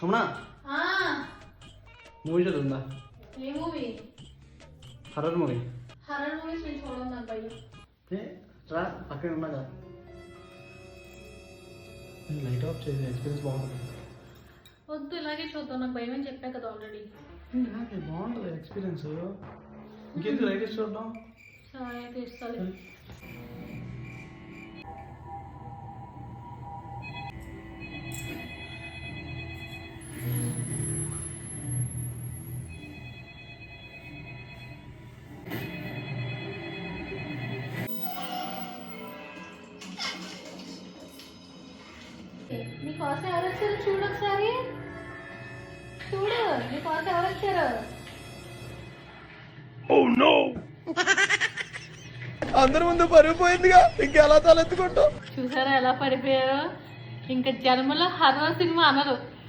సుమనా movie చదువుందా? ఏ movie? Horror movie. Horror movies నేను చూడను, నాకు భయం. రా అక్కడ ఉన్నా కదా, లైట్ ఆఫ్ చేసి ఎక్స్పీరియన్స్ బాగుంటుంది. వద్దు, ఇలాగే చూద్దాం, నాకు భయం అని చెప్పా కదా ఆల్రెడీ. బాగుంటుంది ఎక్స్పీరియన్స్. ఇంకేంటి లైట్ వేసి చూద్దాం. సరే అయితే ఇస్తాలే. నీకోసం ఎవరు వచ్చారు చూడు ఒకసారి. చూడు నీకోసం ఎవరు వచ్చారు. అందరి ముందు పరుగు పోయిందిగా, ఇంకెలా తలెత్తుకుంటావు? చూసారా ఎలా పడిపోయారో. ఇంకా జన్మలో హర్రర్ సినిమా అనరు.